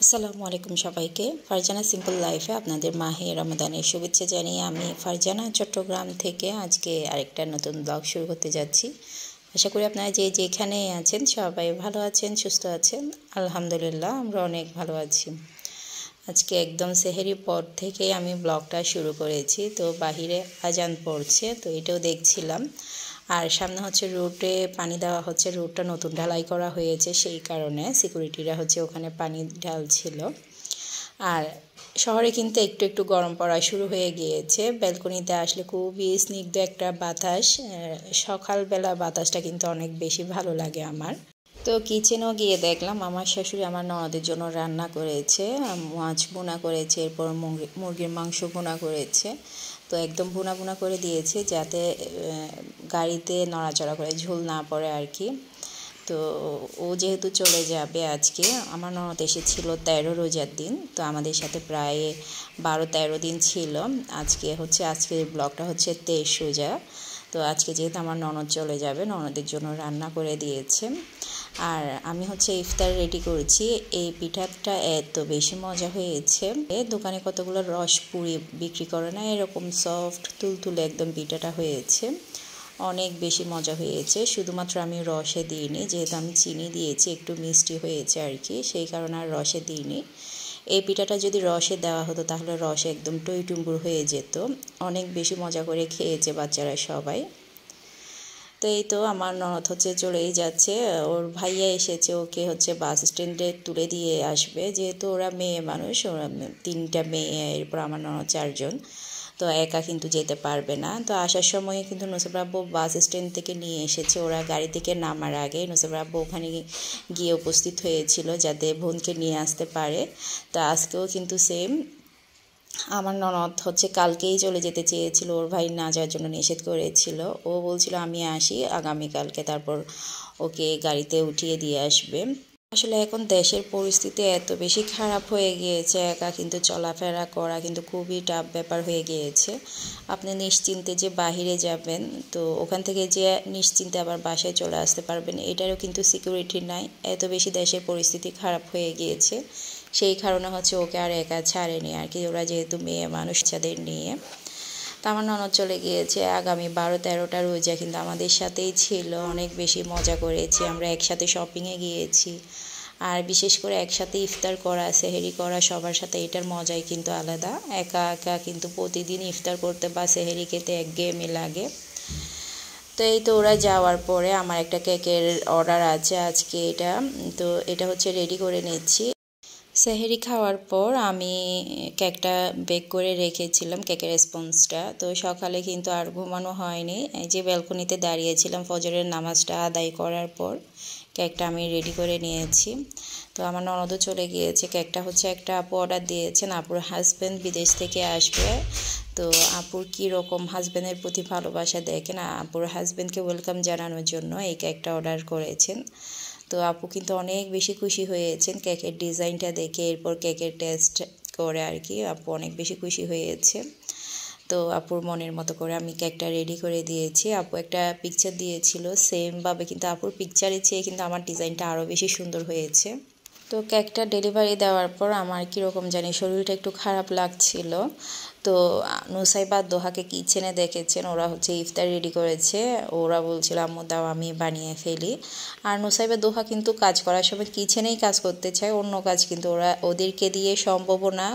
আসসালামু আলাইকুম সবাইকে। ফারজানা সিম্পল লাইফে আপনাদের মাহে রমাদানের শুভেচ্ছা জানিয়ে আমি ফারজানা চট্টগ্রাম থেকে আজকে আরেকটা নতুন ব্লগ শুরু করতে যাচ্ছি। আশা করি আপনারা যেখানে আছেন সবাই ভালো আছেন, সুস্থ আছেন। আলহামদুলিল্লাহ আমরা অনেক ভালো আছি। আজকে একদম সেহেরির পর থেকে আমি ব্লগটা শুরু করেছি। তো বাহিরে আজান পড়ছে, তো এটাও দেখছিলাম। আর সামনে হচ্ছে রোডে পানি দেওয়া হচ্ছে, রোডটা নতুন ঢালাই করা হয়েছে, সেই কারণে সিকিউরিটিরা হচ্ছে ওখানে পানি ঢালছিল। আর শহরে কিন্তু একটু একটু গরম পড়া শুরু হয়ে গিয়েছে। ব্যালকনিতে আসলে খুবই স্নিগ্ধ একটা বাতাস, সকালবেলা বাতাসটা কিন্তু অনেক বেশি ভালো লাগে আমার। তো কিচেনেও গিয়ে দেখলাম আমার শাশুড়ি আমার ননদের জন্য রান্না করেছে, মাছ ভুনা করেছে, এরপর মুরগির মাংস ভুনা করেছে। তো একদম ভুনা ভুনা করে দিয়েছে যাতে গাড়িতে নড়াচড়া করে ঝোল না পড়ে আর কি। তো ও যেহেতু চলে যাবে আজকে, আমার ননদ এসেছিল 13 রোজার দিন, তো আমাদের সাথে প্রায় 12-13 দিন ছিল। আজকের ব্লগটা হচ্ছে 23 রোজা। তো আজকে যেহেতু আমার ননদ চলে যাবে, ননদের জন্য রান্না করে দিয়েছে। আর আমি হচ্ছে ইফতার রেডি করছি। এই পিঠাটা এত বেশি মজা হয়েছে, দোকানে কতগুলো রস পুরি বিক্রি করে না, এরকম সফট তুলতুলে একদম পিঠাটা হয়েছে, অনেক বেশি মজা হয়েছে। শুধুমাত্র আমি রসে দিইনি, যেহেতু আমি চিনি দিয়েছি, একটু মিষ্টি হয়েছে আর কি, সেই কারণে আর রসে দিইনি। এই পিঠাটা যদি রসে দেওয়া হতো তাহলে রসে একদম টইটুম্বুর হয়ে যেত। অনেক বেশি মজা করে খেয়েছে বাচ্চারা সবাই। তো এই তো আমার ননদ হচ্ছে চলেই যাচ্ছে, ওর ভাইয়া এসেছে, ওকে হচ্ছে বাস স্ট্যান্ডে তুলে দিয়ে আসবে। যেহেতু ওরা মেয়ে মানুষ, ওরা 3টা মেয়ে, এরপর আমার ননদ 4 জন, তো একা কিন্তু যেতে পারবে না। তো আসার সময় কিন্তু নুসরাত আব্বু বাস স্ট্যান্ড থেকে নিয়ে এসেছে। ওরা গাড়ি থেকে নামার আগে নুসরাত আব্বু ওখানে গিয়ে উপস্থিত হয়েছিল যাতে বোনকে নিয়ে আসতে পারে। তো আজকেও কিন্তু সেম, আমার ননদ হচ্ছে কালকেই চলে যেতে চেয়েছিল, ওর ভাই না যাওয়ার জন্য নিষেধ করেছিল। ও বলছিল আমি আসি আগামীকালকে, তারপর ওকে গাড়িতে উঠিয়ে দিয়ে আসবে। আসলে এখন দেশের পরিস্থিতি এত বেশি খারাপ হয়ে গিয়েছে, একা কিন্তু চলাফেরা করা কিন্তু খুবই টাফ ব্যাপার হয়ে গিয়েছে। আপনি নিশ্চিন্তে যে বাহিরে যাবেন, তো ওখান থেকে যে নিশ্চিন্তে আবার বাসায় চলে আসতে পারবেন, এটারও কিন্তু সিকিউরিটি নাই। এত বেশি দেশের পরিস্থিতি খারাপ হয়ে গিয়েছে, সেই কারণে হচ্ছে ওকে আর একা ছাড়েনি আর কি, ওরা যেহেতু মেয়ে মানুষ যাদের নিয়ে। তো আমার ননদ চলে গিয়েছে। আগামী 12-13টা রোজা কিন্তু আমাদের সাথেই ছিল, অনেক বেশি মজা করেছি আমরা, একসাথে শপিংয়ে গিয়েছি। আর বিশেষ করে একসাথে ইফতার করা, সেহেরি করা সবার সাথে, এটার মজাই কিন্তু আলাদা। একা একা কিন্তু প্রতিদিন ইফতার করতে বা সেহেরি খেতে একঘেয়েমি লাগে। তো এই তো ওরা যাওয়ার পরে আমার একটা কেকের অর্ডার আছে আজকে, এটা হচ্ছে রেডি করে নিচ্ছি। সেহেরি খাওয়ার পর আমি কেকটা বেক করে রেখেছিলাম, কেকের স্পঞ্জটা। তো সকালে কিন্তু আর ঘুমানো হয়নি, এই যে ব্যালকনিতে দাঁড়িয়েছিলাম ফজরের নামাজটা আদায় করার পর কেকটা আমি রেডি করে নিয়েছি। তো আমার ননদও চলে গিয়েছে। কেকটা হচ্ছে একটা আপু অর্ডার দিয়েছেন, আপুর হাজব্যান্ড বিদেশ থেকে আসবে। তো আপুর কীরকম হাজব্যান্ডের প্রতি ভালোবাসা দেখেন, আপুর হাজব্যান্ডকে ওয়েলকাম জানানোর জন্য এই কেকটা অর্ডার করেছেন। তো আপু কিন্তু অনেক বেশি খুশি হয়েছেন কেকের ডিজাইনটা দেখে, এরপর কেকের টেস্ট করে আর কি, আপু অনেক বেশি খুশি হয়েছে। তো আপুর মনের মতো করে আমি কেকটা রেডি করে দিয়েছি। আপু একটা পিকচার দিয়েছিল, সেমভাবে কিন্তু আপুর পিকচারের চেয়ে কিন্তু আমার ডিজাইনটা আরও বেশি সুন্দর হয়েছে। তো কেকটা ডেলিভারি দেওয়ার পর আমার কীরকম জানি শরীরটা একটু খারাপ লাগছিল। তো নুসাইবা দোহাকে কিচেনে দেখেছেন, ওরা হচ্ছে ইফতার রেডি করেছে, ওরা বলছিল আম্মু দাও আমি বানিয়ে ফেলি। আর নুসাইবা দোহা কিন্তু কাজ করার সময় কিচেনেই কাজ করতে চায়, অন্য কাজ কিন্তু ওদেরকে দিয়ে সম্ভব না,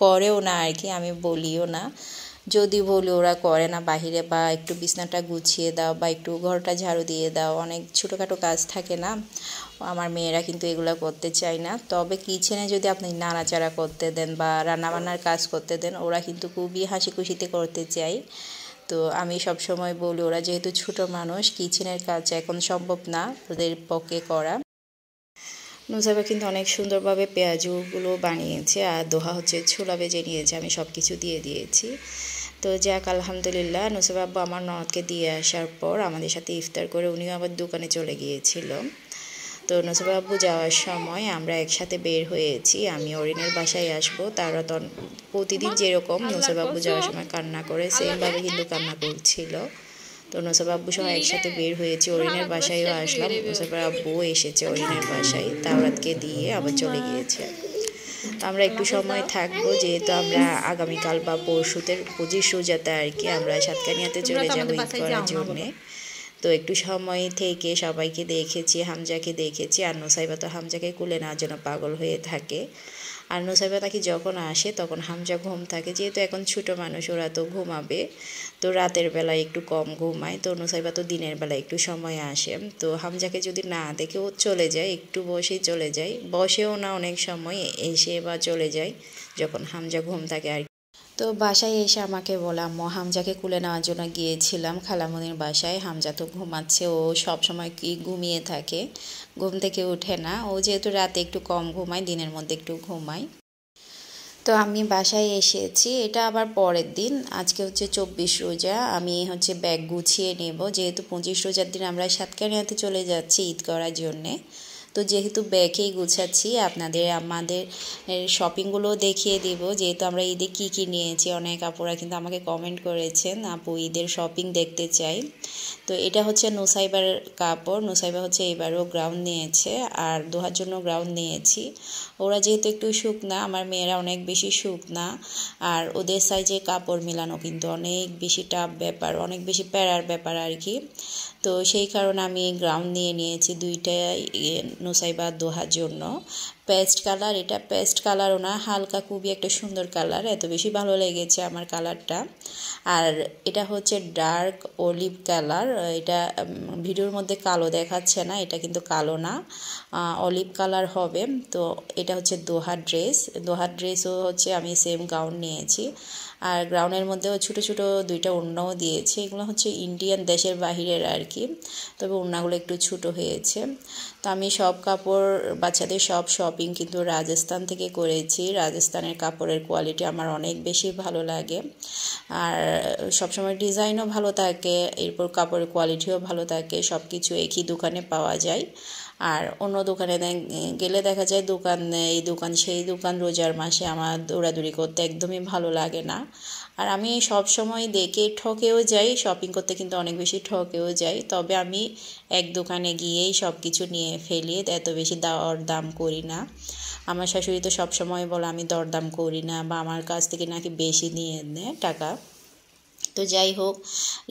করেও না আর কি, আমি বলিও না। যদি বলি ওরা করে না, বাহিরে বা একটু বিছনাটা গুছিয়ে দাও বা একটু ঘরটা ঝাড়ু দিয়ে দাও, অনেক ছোটোখাটো কাজ থাকে না, আমার মেয়েরা কিন্তু এগুলো করতে চায় না। তবে কিচেনে যদি আপনি নাড়াচাড়া করতে দেন বা রান্নাবান্নার কাজ করতে দেন, ওরা কিন্তু খুবই হাসি খুশিতে করতে চায়। তো আমি সব সময় বলি ওরা যেহেতু ছোট মানুষ, কিচেনের কাজ এখন সম্ভব না ওদের পক্ষে করা। নুসাইবা কিন্তু অনেক সুন্দরভাবে পেঁয়াজগুলো বানিয়েছে, আর দোহা হচ্ছে ছোলা ভেজে নিয়েছে, আমি সব কিছু দিয়ে দিয়েছি। তো যাক আলহামদুলিল্লাহ, নুসাইবা আব্বু আমার ননদকে দিয়ে আসার পর আমাদের সাথে ইফতার করে উনিও আবার দোকানে চলে গিয়েছিল। তো নুসাইবা আব্বু যাওয়ার সময় আমরা একসাথে বের হয়েছি, আমি অরিনের বাসায় আসবো। তারা তো প্রতিদিন যেরকম নুসাইবা আব্বু যাওয়ার সময় কান্না করে, সেমভাবে কিন্তু কান্না করছিল। তো নুসাইবা আব্বু সহ একসাথে বের হয়েছি, অরিনের বাসায়ও আসলাম, নুসাইবা আব্বুও এসেছে অরিনের বাসায়, তাওরাতকে দিয়ে আবার চলে গিয়েছে। তো আমরা একটু সময় থাকবো, যেহেতু আমরা আগামীকাল বা পরশুতে 25 রোজাতে আর কি আমরা সাতকানিয়াতে চলে যাবো ঈদ করার জন্যে। তো একটু সময় থেকে সবাইকে দেখেছি, হামজাকে দেখেছি, আর নুসাইবা তো হামজাকে কুলে নেওয়ার জন্য পাগল হয়ে থাকে। আর নুসাইবা নাকি যখন আসে তখন হামজা ঘুম থাকে, যেহেতু এখন ছোটো মানুষ ওরা তো ঘুমাবে, তো রাতের বেলায় একটু কম ঘুমায়। তো নুসাইবা তো দিনের বেলায় একটু সময় আসে, তো হামজাকে যদি না দেখে ও চলে যায়, একটু বসেই চলে যায়, বসেও না অনেক সময়, এসে বা চলে যায় যখন হামজা ঘুম থাকে আর। তো বাসায় এসে আমাকে বলে, আম্মু হামজাকে কুলে নেওয়ার জন্য গিয়েছিলাম খালামণির বাসায়, হামজা তো ঘুমাচ্ছে, ও সব সময় কি ঘুমিয়ে থাকে, ঘুম থেকে ওঠে না। ও যেহেতু রাতে একটু কম ঘুমায়, দিনের মধ্যে একটু ঘুমায়। তো আমি বাসায় এসেছি, এটা আবার পরের দিন, আজকে হচ্ছে 24 রোজা। আমি হচ্ছে ব্যাগ গুছিয়ে নেব, যেহেতু 25 রোজার দিন আমরা সাতকানিয়াতে চলে যাচ্ছি ঈদ করার জন্যে। তো যেহেতু ব্যাগেই গুছাচ্ছি, আপনাদের আমাদের শপিংগুলো দেখিয়ে দিব, যেহেতু আমরা ঈদে কী কী নিয়েছি। অনেক আপুরা কিন্তু আমাকে কমেন্ট করেছেন, আপু ঈদের শপিং দেখতে চাই। তো এটা হচ্ছে নুসাইবার কাপড়, নুসাইবা হচ্ছে এবারও গ্রাউন্ড নিয়েছে, আর দোহার জন্য গ্রাউন্ড নিয়েছি। ওরা যেহেতু একটু শুকনা, আমার মেয়েরা অনেক বেশি শুকনা, আর ওদের সাইজে কাপড় মেলানো কিন্তু অনেক বেশি টাফ ব্যাপার, অনেক বেশি প্যারার ব্যাপার আর কি। তো সেই কারণে আমি গ্রাউন্ড নিয়ে নিয়েছি দুইটাই নুসাইবা দোহার জন্য। পেস্ট কালার, এটা পেস্ট কালারও না, হালকা খুবই একটা সুন্দর কালার, এত বেশি ভালো লেগেছে আমার কালারটা। আর এটা হচ্ছে ডার্ক অলিভ কালার, এটা ভিডিওর মধ্যে কালো দেখাচ্ছে না, এটা কিন্তু কালো না, অলিভ কালার হবে। তো এটা হচ্ছে দোহার ড্রেস, দোহার ড্রেসও হচ্ছে আমি সেম গাউন নিয়েছি, আর গ্রাউন্ডের মধ্যেও ছোটো ছোটো দুইটা ওড়নাও দিয়েছে, এগুলো হচ্ছে ইন্ডিয়ান দেশের বাহিরের আর কি, তবে ওড়নাগুলো একটু ছোটো হয়েছে। তো আমি সব কাপড় বাচ্চাদের সব শপিং কিন্তু রাজস্থান থেকে করেছি, রাজস্থানের কাপড়ের কোয়ালিটি আমার অনেক বেশি ভালো লাগে, আর সবসময় ডিজাইনও ভালো থাকে, এরপর কাপড়ের কোয়ালিটিও ভালো থাকে, সব কিছু একই দোকানে পাওয়া যায়। আর অন্য দোকানে গেলে দেখা যায় দোকান এই দোকান সেই দোকান, রোজার মাসে আমার দৌড়াদৌড়ি করতে একদমই ভালো লাগে না। আর আমি সব সময় দেখে ঠকেও যাই, শপিং করতে কিন্তু অনেক বেশি ঠকেও যাই, তবে আমি এক দোকানে গিয়েই সব কিছু নিয়ে ফেলি, এত বেশি দরদাম করি না। আমার শাশুড়ি তো সবসময় বলে আমি দরদাম করি না, বা আমার কাছ থেকে নাকি বেশি নিয়ে নেয় টাকা। তো যাই হোক,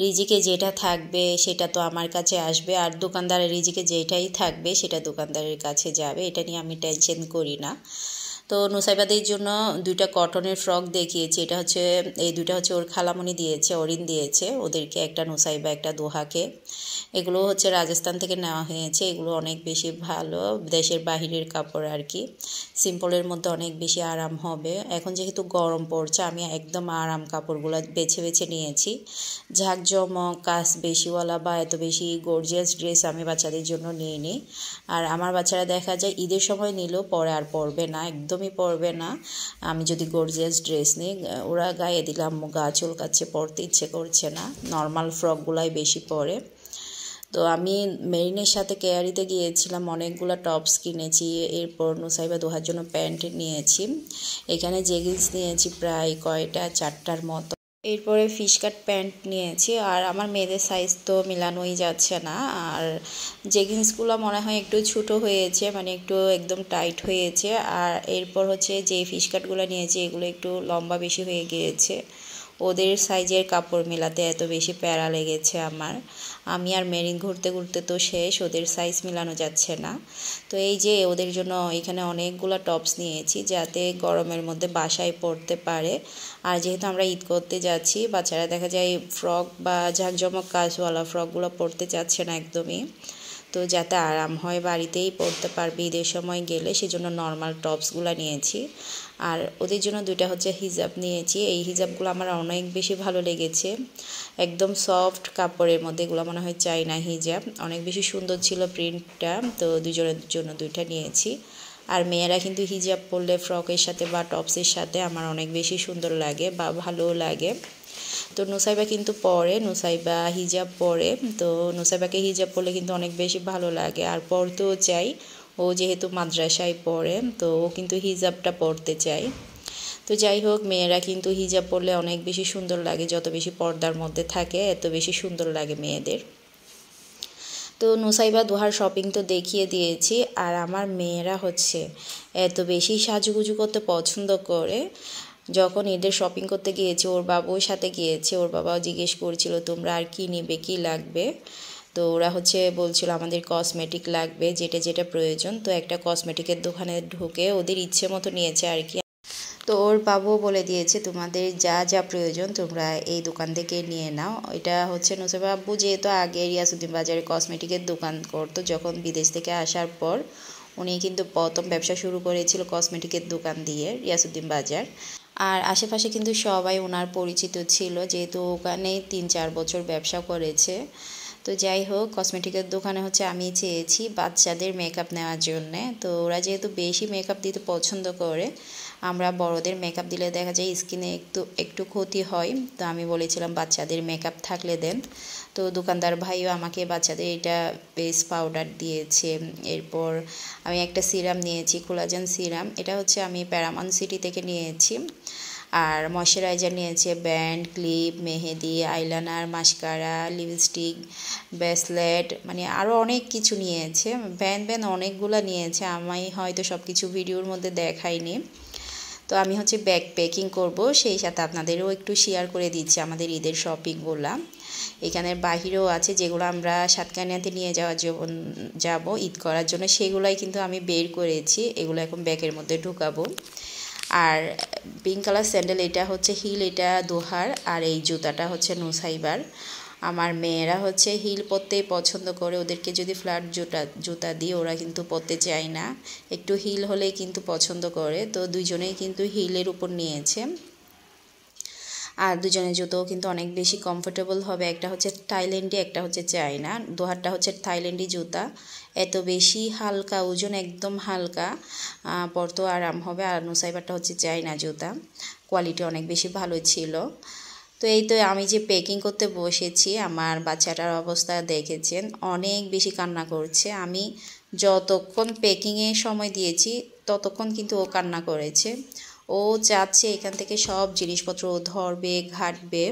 রিজিকে যেটা থাকবে সেটা তো আমার কাছে আসবে, আর দোকানদারের রিজিকে যেটাই থাকবে সেটা দোকানদারের কাছে যাবে, এটা নিয়ে আমি টেনশন করি না। তো নুসাইবাদের জন্য দুইটা কটনের ফ্রক দেখিয়েছি, এটা হচ্ছে এই দুইটা হচ্ছে ওর খালামণি দিয়েছে, অরিন দিয়েছে ওদেরকে, একটা নুসাইবা একটা দোহাকে। এগুলো হচ্ছে রাজস্থান থেকে নেওয়া হয়েছে, এগুলো অনেক বেশি ভালো, দেশের বাহিরের কাপড় আর কি, সিম্পলের মধ্যে অনেক বেশি আরাম হবে। এখন যেহেতু গরম পড়ছে, আমি একদম আরাম কাপড়গুলো বেছে বেছে নিয়েছি, ঝাঁকজমক কাজ বেশিওয়ালা বা এত বেশি গর্জিয়াস ড্রেস আমি বাচ্চাদের জন্য নিয়ে নিই। আর আমার বাচ্চারা দেখা যায় ঈদের সময় নিলেও পরে আর পরবে না, একদমই পরবে না। আমি যদি গর্জিয়াস ড্রেস নিই, ওরা গায়ে দিলাম গা চুলকাচ্ছে, পরতে ইচ্ছে করছে না, নর্মাল ফ্রকগুলাই বেশি পরে। তো আমি মেরিনের সাথে কেয়ারিতে গিয়েছিলাম, অনেকগুলো টপস কিনেছি, এরপর নুসাইবা দোহার জন্য প্যান্ট নিয়েছি, এখানে জেগিন্স নিয়েছি প্রায় কয়টা 4টার মতো, এরপরে ফিশ কাট প্যান্ট নিয়েছি। আর আমার মেয়েদের সাইজ তো মেলানোই যাচ্ছে না, আর জেগিন্সগুলো মনে হয় একটু ছোটো হয়েছে, মানে একটু একদম টাইট হয়েছে। আর এরপর হচ্ছে যে ফিশ কাটগুলো নিয়েছি এগুলো একটু লম্বা বেশি হয়ে গিয়েছে, ওদের সাইজের কাপড় মেলাতে এত বেশি প্যারা লেগেছে আমার। আমি আর মেরিন ঘুরতে ঘুরতে তো শেষ, ওদের সাইজ মেলানো যাচ্ছে না। তো এই যে ওদের জন্য এখানে অনেকগুলো টপস নিয়েছি, যাতে গরমের মধ্যে বাসায় পরতে পারে। আর যেহেতু আমরা ঈদ করতে যাচ্ছি, বাচ্চারা দেখা যায় ফ্রক বা ঝাঁকজমক কাজওয়ালা ফ্রকগুলো পরতে চাচ্ছে না একদমই, তো যাতে আরাম হয় বাড়িতেই পরতে পারবে ঈদের সময় গেলে, সেজন্য নর্মাল টপসগুলো নিয়েছি। আর ওদের জন্য দুইটা হচ্ছে হিজাব নিয়েছি, এই হিজাবগুলো আমার অনেক বেশি ভালো লেগেছে, একদম সফট কাপড়ের মধ্যে, এগুলো মনে হয় চাইনা হিজাব, অনেক বেশি সুন্দর ছিল প্রিন্টটা, তো দুজনের জন্য দুইটা নিয়েছি। আর মেয়েরা কিন্তু হিজাব পরলে ফ্রকের সাথে বা টপসের সাথে আমার অনেক বেশি সুন্দর লাগে বা ভালোও লাগে। তো নুসাইবা কিন্তু পরে, নুসাইবা হিজাব পরে, তো নুসাইবাকে হিজাব পরলে কিন্তু অনেক বেশি ভালো লাগে, আর পরতেও চাই, ও যেহেতু মাদ্রাসায় পড়ে তো ও কিন্তু হিজাবটা পরতে চায়। তো যাই হোক, মেয়েরা কিন্তু হিজাব পরলে অনেক বেশি সুন্দর লাগে, যত বেশি পর্দার মধ্যে থাকে এত বেশি সুন্দর লাগে মেয়েদের। তো নুসাইবা দোহার শপিং তো দেখিয়ে দিয়েছি। আর আমার মেয়েরা হচ্ছে এত বেশি সাজুগুজু করতে পছন্দ করে, যখন ঈদের শপিং করতে গিয়েছে ওর বাবুর সাথে গিয়েছে, ওর বাবাও জিজ্ঞেস করছিল তোমরা আর কি নেবে, কি লাগবে। তো ওরা হচ্ছে বলছিল আমাদের কসমেটিক লাগবে, যেটা যেটা প্রয়োজন। তো একটা কসমেটিকের দোকানে ঢুকে ওদের ইচ্ছে মতো নিয়েছে আর কি। তো ওর বাবুও বলে দিয়েছে তোমাদের যা যা প্রয়োজন তোমরা এই দোকান থেকে নিয়ে নাও। এটা হচ্ছে নুসাইবা আব্বু যেহেতু আগে রিয়াসউদ্দিন বাজারে কসমেটিকের দোকান করতো, যখন বিদেশ থেকে আসার পর উনি কিন্তু প্রথম ব্যবসা শুরু করেছিল কসমেটিকের দোকান দিয়ে রিয়াসউদ্দিন বাজার। আর আশেপাশে কিন্তু সবাই ওনার পরিচিত ছিল, যেহেতু ওখানে 3-4 বছর ব্যবসা করেছে। তো যাই হোক, কসমেটিকের দোকানে হচ্ছে আমি চেয়েছি বাচ্চাদের মেকআপ নেওয়ার জন্যে। তো ওরা যেহেতু বেশি মেকআপ দিতে পছন্দ করে, আমরা বড়দের মেকআপ দিলে দেখা যায় স্কিনে একটু ক্ষতি হয়। তো আমি বলেছিলাম বাচ্চাদের মেকআপ থাকলে দেন। তো দোকানদার ভাইও আমাকে বাচ্চাদের এটা বেস পাউডার দিয়েছে। এরপর আমি একটা সিরাম নিয়েছি, কোলাজেন সিরাম। এটা হচ্ছে আমি প্যারামাউন্ট সিটি থেকে নিয়েছি। আর ময়শ্চারাইজার নিয়েছে, ব্যান্ড, ক্লিপ, মেহেদি, আইলাইনার, মাস্কারা, লিপস্টিক, ব্রেসলেট, মানে আরও অনেক কিছু নিয়েছে। ব্যান্ড অনেকগুলো নিয়েছে, আমি হয়তো সব কিছু ভিডিওর মধ্যে দেখাইনি। তো আমি হচ্ছে ব্যাগ প্যাকিং করব, সেই সাথে আপনাদেরও একটু শেয়ার করে দিচ্ছি আমাদের ঈদের শপিংগুলো। এখানের বাহিরেও আছে যেগুলো আমরা সাতকানিয়াতে নিয়ে যাব ঈদ করার জন্য, সেগুলাই কিন্তু আমি বের করেছি। এগুলো এখন ব্যাগের মধ্যে ঢুকাবো। আর পিঙ্ক কালার স্যান্ডেল, এটা হচ্ছে হিল, এটা দোহার। আর এই জুতাটা হচ্ছে নুসাইবার। আমার মেয়েরা হচ্ছে হিল পরতেই পছন্দ করে, ওদেরকে যদি ফ্ল্যাট জুতা দিই ওরা কিন্তু পরতে চায় না, একটু হিল হলেই কিন্তু পছন্দ করে। তো দুইজনেই কিন্তু হিলের উপর নিয়েছে। আর দুজনের জুতোও কিন্তু অনেক বেশি কমফোর্টেবল হবে। একটা হচ্ছে থাইল্যান্ডি, একটা হচ্ছে চায়না। দোহারটা হচ্ছে থাইল্যান্ডি জুতা, এত বেশি হালকা, ওজন একদম হালকা, পরতেও আরাম হবে। আর নুসাইবারটা হচ্ছে চায়না জুতা, কোয়ালিটি অনেক বেশি ভালো ছিল। তো এই তো আমি যে প্যাকিং করতে বসেছি, আমার বাচ্চাটার অবস্থা দেখেছেন, অনেক বেশি কান্না করছে। আমি যতক্ষণ প্যাকিংয়ে সময় দিয়েছি ততক্ষণ কিন্তু ও কান্না করেছে। ও চাচ্ছে এখান থেকে সব জিনিসপত্র ও ধরবে, ঘাটবে,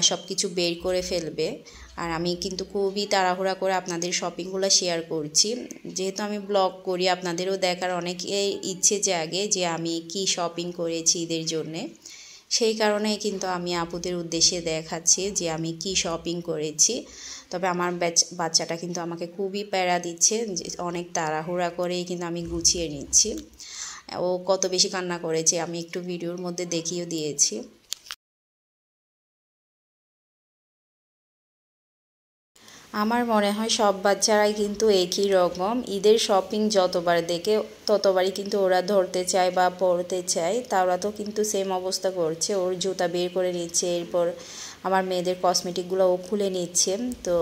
সব কিছু বের করে ফেলবে। আর আমি কিন্তু খুবই তাড়াহুড়া করে আপনাদের শপিংগুলো শেয়ার করছি, যেহেতু আমি ব্লগ করি, আপনাদেরও দেখার অনেক ইচ্ছে জাগে যে আমি কি শপিং করেছি ঈদের জন্যে। সেই কারণেই কিন্তু আমি আপুদের উদ্দেশ্যে দেখাচ্ছি যে আমি কি শপিং করেছি। তবে আমার বাচ্চাটা কিন্তু আমাকে খুবই প্যারা দিচ্ছে, অনেক তাড়াহুড়া করেই কিন্তু আমি গুছিয়ে নিচ্ছি। ও কত বেশি কান্না করেছে আমি একটু ভিডিওর মধ্যে দেখিয়ে দিয়েছি। আমার মনে হয় সব বাচ্চারাই কিন্তু একই রকম, ঈদের শপিং যতবার দেখে ততবারই কিন্তু ওরা ধরতে চায় বা পরতে চায়। তারা তো কিন্তু সেম অবস্থা করছে, ওর জুতা বের করে নিচ্ছে, এরপর আমার মেয়েদের কসমেটিকগুলো ও খুলে নিচ্ছে। তো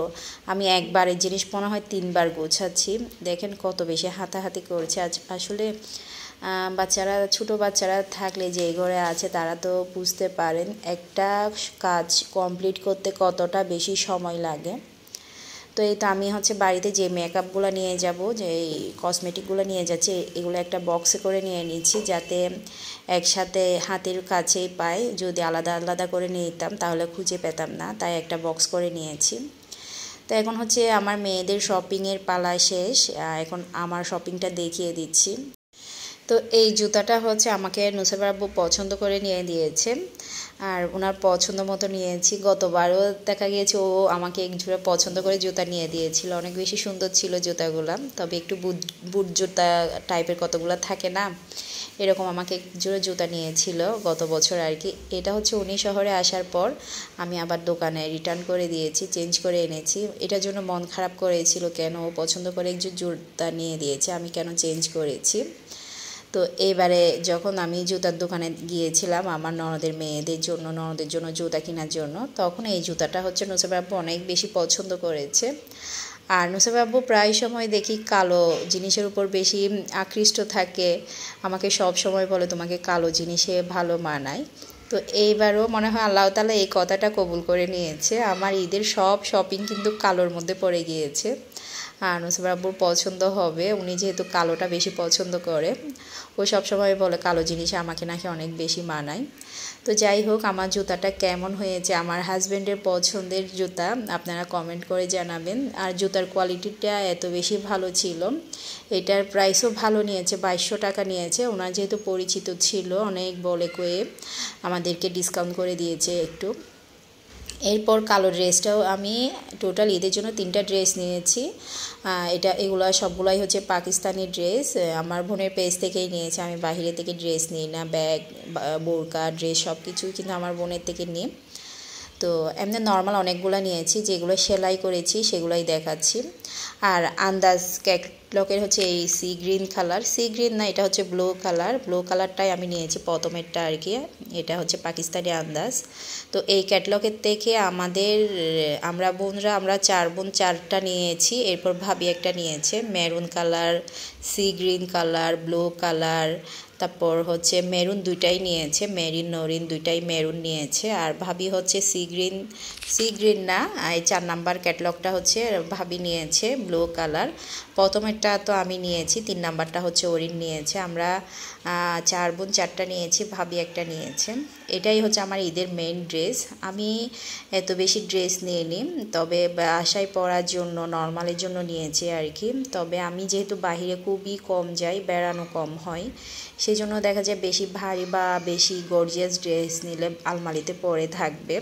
আমি একবারের জিনিস মনে হয় 3বার গোছাচ্ছি। দেখেন কত বেশি হাতাহাতি করছে। আসলে বাচ্চারা, ছোটো বাচ্চারা থাকলে যে ঘরে আছে তারা তো বুঝতে পারেন একটা কাজ কমপ্লিট করতে কতটা বেশি সময় লাগে। তো এই তো আমি হচ্ছে বাড়িতে যে মেকআপগুলো নিয়ে যাব, যে কসমেটিকগুলো নিয়ে যাচ্ছি, এগুলো একটা বক্সে করে নিয়ে নিচ্ছি, যাতে একসাথে হাতের কাছেই পাই। যদি আলাদা আলাদা করে নিতাম তাহলে খুঁজে পেতাম না, তাই একটা বক্স করে নিয়েছি। তো এখন হচ্ছে আমার মেয়েদের শপিংয়ের পালা শেষ, এখন আমার শপিংটা দেখিয়ে দিচ্ছি। তো এই জুতাটা হচ্ছে আমাকে নুসাইবা আব্বু পছন্দ করে নিয়ে দিয়েছে, আর ওনার পছন্দ মতো নিয়েছি। গতবারও দেখা গিয়েছে ও আমাকে এক জোড়া পছন্দ করে জুতা নিয়ে দিয়েছিল, অনেক বেশি সুন্দর ছিল জুতাগুলো। তবে একটু বুট জুতা টাইপের কতগুলো থাকে না, এরকম আমাকে এক জোড়া জুতা নিয়েছিল গত বছর আর কি। এটা হচ্ছে উনি শহরে আসার পর আমি আবার দোকানে রিটার্ন করে দিয়েছি, চেঞ্জ করে এনেছি। এটার জন্য মন খারাপ করেছিল, কেন ও পছন্দ করে এক জুতা নিয়ে দিয়েছে, আমি কেন চেঞ্জ করেছি। তো এবারে যখন আমি জুতার দোকানে গিয়েছিলাম আমার ননদের জন্য জুতা কেনার জন্য, তখন এই জুতাটা হচ্ছে নুসাইবা আব্বু অনেক বেশি পছন্দ করেছে। আর নুসাইবা আব্বু প্রায় সময় দেখি কালো জিনিসের উপর বেশি আকৃষ্ট থাকে, আমাকে সব সময় বলে তোমাকে কালো জিনিসে ভালো মানায়। তো এইবারও মনে হয় আল্লাহ তাআলা এই কথাটা কবুল করে নিয়েছে, আমার ঈদের সব শপিং কিন্তু কালোর মধ্যে পড়ে গিয়েছে। আর নুসবা আব্বুর পছন্দ হবে, উনি যেহেতু কালোটা বেশি পছন্দ করে। ও সবসময় বলে কালো জিনিস আমাকে নাকি অনেক বেশি মানায়। তো যাই হোক, আমার জুতাটা কেমন হয়েছে, আমার হাজব্যান্ডের পছন্দের জুতা, আপনারা কমেন্ট করে জানাবেন। আর জুতার কোয়ালিটিটা এত বেশি ভালো ছিল, এটার প্রাইসও ভালো নিয়েছে, 2200 টাকা নিয়েছে। ওনার যেহেতু পরিচিত ছিল, অনেক বলে কয়ে আমাদেরকে ডিসকাউন্ট করে দিয়েছে একটু। এরপর কালো ড্রেসটাও আমি টোটাল ঈদের জন্য 3টা ড্রেস নিয়েছি। এগুলো সবগুলাই হচ্ছে পাকিস্তানি ড্রেস, আমার বোনের পেজ থেকেই নিয়েছে। আমি বাইরে থেকে ড্রেস নিই না, ব্যাগ, বোরকা, ড্রেস সব কিছুই কিন্তু আমার বোনের থেকে নিই। তো এমনি নর্মাল অনেকগুলো নিয়েছি, যেগুলো সেলাই করেছি সেগুলোই দেখাচ্ছি। আর আন্দাজ ক্যাটলগের হচ্ছে এই sea green colour, sea green না, এটা হচ্ছে ব্লু কালার, ব্লু কালারটাই আমি নিয়েছি প্রথমেরটা আর কি। এটা হচ্ছে পাকিস্তানি আন্দাজ। তো এই ক্যাটলগের থেকে আমরা বোনরা, আমরা 4 বোন 4টা নিয়েছি। এরপর ভাবি একটা নিয়েছে maroon colour, sea green colour, blue colour, তারপর হচ্ছে মেরুন 2টাই নিয়েছে, মেরিন নরিন 2টাই মেরুন নিয়েছে। আর ভাবি হচ্ছে সি গ্রিন না, এই 4 নাম্বার ক্যাটলগটা হচ্ছে ভাবি নিয়েছে ব্লু কালার। প্রথমেরটা তো আমি নিয়েছি, 3 নাম্বারটা হচ্ছে ওরিন নিয়েছে। আমরা 4 বোন 4টা নিয়েছি, ভাবি একটা নিয়েছে। এটাই হচ্ছে আমার ঈদের মেইন ড্রেস। আমি এত বেশি ড্রেস নিইনি, তবে বাসায় পরার জন্য, নর্মালের জন্য নিয়েছি আর কি। তবে আমি যেহেতু বাইরে খুবই কম যাই, বেড়ানো কম হয়, সেই জন্য দেখা যায় বেশি ভারী বা বেশি গর্জিয়াস ড্রেস নিলে আলমারিতে পরে থাকবে।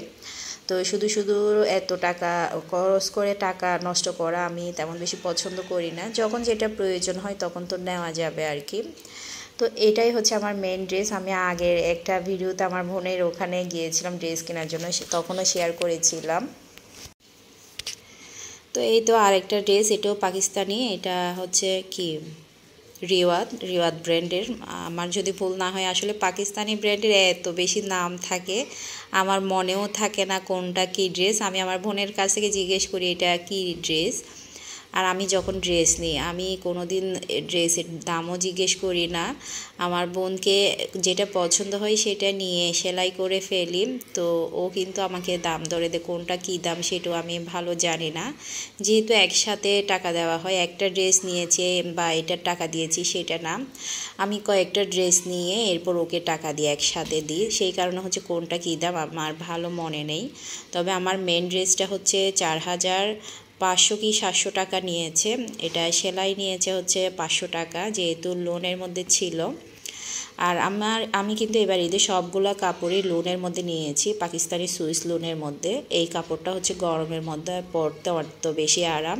তো শুধু শুধু এত টাকা খরচ করে টাকা নষ্ট করা আমি তেমন বেশি পছন্দ করি না। যখন যেটা প্রয়োজন হয় তখন তো নেওয়া যাবে আর কি। তো এটাই হচ্ছে আমার মেন ড্রেস। আমি আগের একটা ভিডিওতে আমার বোনের ওখানে গিয়েছিলাম ড্রেস কেনার জন্য, তখনও শেয়ার করেছিলাম। তো এই তো আরেকটা ড্রেস, এটাও পাকিস্তানি, এটা হচ্ছে কি রিওয়াদ ব্র্যান্ডের। আমার যদি ভুল না হয়, আসলে পাকিস্তানি ব্র্যান্ডের এত বেশি নাম থাকে, আমার মনেও থাকে না কোনটা কী ড্রেস। আমি আমার বোনের কাছ থেকে জিজ্ঞেস করি এটা কী ড্রেস। আর আমি যখন ড্রেস নিই, আমি কোনো দিন ড্রেসের দামও জিজ্ঞেস করি না। আমার বোনকে যেটা পছন্দ হয় সেটা নিয়ে সেলাই করে ফেলি। তো ও কিন্তু আমাকে দাম ধরে দেয়, কোনটা কী দাম সেটাও আমি ভালো জানি না। যেহেতু একসাথে টাকা দেওয়া হয়, একটা ড্রেস নিয়েছে বা এটার টাকা দিয়েছি সেটা না, আমি কয়েকটা ড্রেস নিয়ে এরপর ওকে টাকা দিয়ে একসাথে দিই। সেই কারণে হচ্ছে কোনটা কী দাম আমার ভালো মনে নেই। তবে আমার মেন ড্রেসটা হচ্ছে 4500 কি 700 টাকা নিয়েছে। এটা সেলাই নিয়েছে হচ্ছে 500 টাকা, যেহেতু লোনের মধ্যে ছিল। আর আমি কিন্তু এবার ঈদে সবগুলা কাপড়ই লোনের মধ্যে নিয়েছি, পাকিস্তানি সুইস লোনের মধ্যে। এই কাপড়টা হচ্ছে গরমের মধ্যে পরতে অত বেশি আরাম।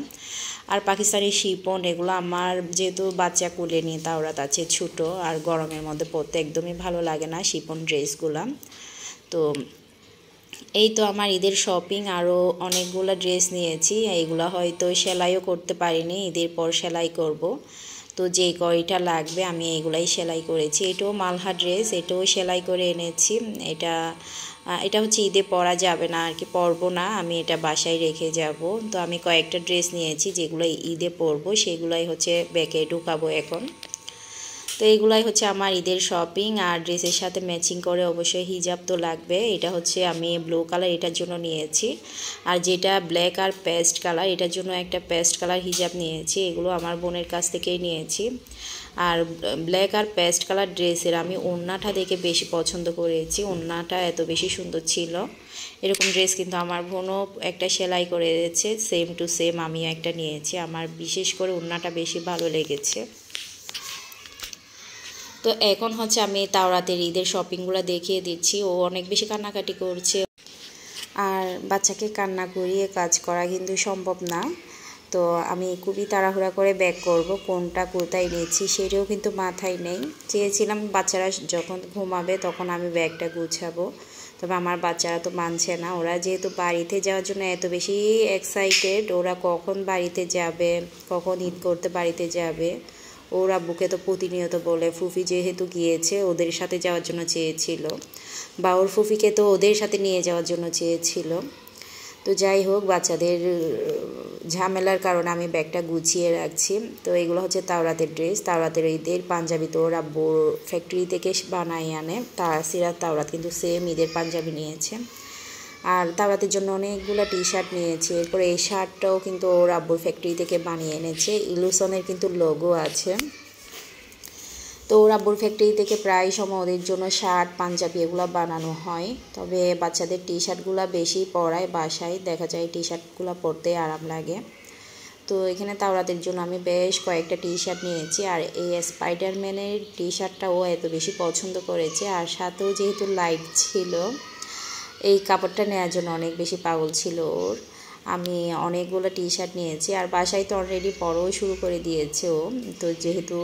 আর পাকিস্তানি শিপন, এগুলো আমার যেহেতু বাচ্চা কোলে নিয়ে তাওরাত আছে ছোটো, আর গরমের মধ্যে পরতে একদমই ভালো লাগে না শিপন ড্রেসগুলো। তো এই তো আমার ঈদের শপিং, আরও অনেকগুলো ড্রেস নিয়েছি। এইগুলো হয়তো সেলাইও করতে পারিনি, ঈদের পর সেলাই করব। তো যেই কয়টা লাগবে আমি এগুলাই সেলাই করেছি। এটাও মালহা ড্রেস, এটাও সেলাই করে এনেছি। এটা হচ্ছে ঈদে পরা যাবে না আর কি, পরবো না, আমি এটা বাসায় রেখে যাব। তো আমি কয়েকটা ড্রেস নিয়েছি যেগুলো ঈদে পরবো, সেগুলাই হচ্ছে ব্যাগে ঢুকাবো এখন। তো এইগুলাই হচ্ছে আমার ঈদের শপিং। আর ড্রেসের সাথে ম্যাচিং করে অবশ্যই হিজাব তো লাগবে। এটা হচ্ছে আমি ব্লু কালার এটার জন্য নিয়েছি, আর যেটা ব্ল্যাক আর পেস্ট কালার এটার জন্য একটা পেস্ট কালার হিজাব নিয়েছি। এগুলো আমার বোনের কাছ থেকেই নিয়েছি। আর ব্ল্যাক আর পেস্ট কালার ড্রেসের আমি ওড়নাটা দেখে বেশি পছন্দ করেছি, ওড়নাটা এত বেশি সুন্দর ছিল। এরকম ড্রেস কিন্তু আমার বোনও একটা সেলাই করে দিয়েছে, সেম টু সেম আমিও একটা নিয়েছি। আমার বিশেষ করে ওড়নাটা বেশি ভালো লেগেছে। তো এখন হচ্ছে আমি তাওরাতের ঈদের শপিংগুলো দেখিয়ে দিচ্ছি। ও অনেক বেশি কান্নাকাটি করছে, আর বাচ্চাকে কান্না করিয়ে কাজ করা কিন্তু সম্ভব না। তো আমি খুবই তাড়াহুড়া করে ব্যাক করব, কোনটা কোথায় নিয়েছি সেটাও কিন্তু মাথায় নেই। চেয়েছিলাম বাচ্চারা যখন ঘুমাবে তখন আমি ব্যাগটা গুছাবো, তবে আমার বাচ্চারা তো মানছে না। ওরা যেহেতু বাড়িতে যাওয়ার জন্য এত বেশি এক্সাইটেড, ওরা কখন বাড়িতে যাবে, কখন ঈদ করতে বাড়িতে যাবে। ওর আব্বুকে তো প্রতিনিয়ত বলে, ফুফি যেহেতু গিয়েছে ওদের সাথে যাওয়ার জন্য চেয়েছিল, বা ওর ফুফিকে তো ওদের সাথে নিয়ে যাওয়ার জন্য চেয়েছিল। তো যাই হোক, বাচ্চাদের ঝামেলার কারণে আমি ব্যাগটা গুছিয়ে রাখছি। তো এগুলো হচ্ছে তাওরাতের ড্রেস, তাওরাতের ঈদের পাঞ্জাবি তো ওর আব্বুর ফ্যাক্টরি থেকে বানাই আনে। সিরাত তাওরাত কিন্তু সেম ঈদের পাঞ্জাবি নিয়েছে। আর তাওরাতের জন্য অনেকগুলো টি শার্ট নিয়েছি। এরপরে এই শার্টটাও কিন্তু ওর আব্বুর ফ্যাক্টরি থেকে বানিয়ে এনেছে, ইলুসনের কিন্তু লোগো আছে। তো ওর আব্বুর ফ্যাক্টরি থেকে প্রায় সময় ওদের জন্য শার্ট পাঞ্জাবি এগুলো বানানো হয়, তবে বাচ্চাদের টি শার্টগুলো বেশি পরায় বাসায়, দেখা যায় টি শার্টগুলো পরতে আরাম লাগে। তো এখানে তাওরাতের জন্য আমি বেশ কয়েকটা টি শার্ট নিয়েছি, আর এই স্পাইডারম্যানের টি শার্টটা ও এত বেশি পছন্দ করেছে, আর সাথেও যেহেতু লাইট ছিল এই কাপড়টা নেওয়ার জন্য অনেক বেশি পাগল ছিল ওর। আমি অনেকগুলো টি শার্ট নিয়েছি, আর বাসায় তো অলরেডি পরাও শুরু করে দিয়েছে ও, তো যেহেতু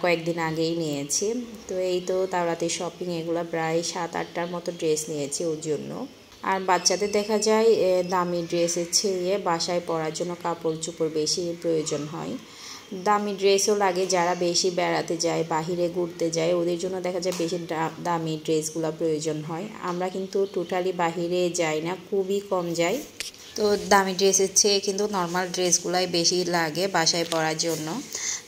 কয়েকদিন আগেই নিয়েছি। তো এই তো তাওরাতের শপিং, এগুলো প্রায় 7-8টার মতো ড্রেস নিয়েছি ওর জন্য। আর বাচ্চাদের দেখা যায় দামি ড্রেসের চেয়ে বাসায় পরার জন্য কাপড় চোপড় বেশি প্রয়োজন হয়। দামি ড্রেসও লাগে যারা বেশি বেড়াতে যায়, বাহিরে ঘুরতে যায়, ওদের জন্য দেখা যায় বেশি দামি ড্রেসগুলো প্রয়োজন হয়। আমরা কিন্তু টোটালি বাহিরে যাই না, খুবই কম যাই। তো দামি ড্রেসের চেয়ে কিন্তু নর্মাল ড্রেসগুলাই বেশি লাগে বাসায় পরার জন্য।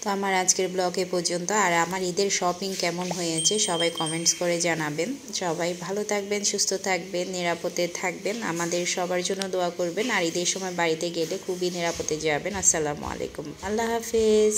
তো আমার আজকের ব্লগ এ পর্যন্ত। আর আমার ঈদের শপিং কেমন হয়েছে সবাই কমেন্টস করে জানাবেন। সবাই ভালো থাকবেন, সুস্থ থাকবেন, নিরাপদে থাকবেন, আমাদের সবার জন্য দোয়া করবেন। আর ঈদের সময় বাড়িতে গেলে খুবই নিরাপদে যাবেন। আসসালামু আলাইকুম, আল্লাহ হাফেজ।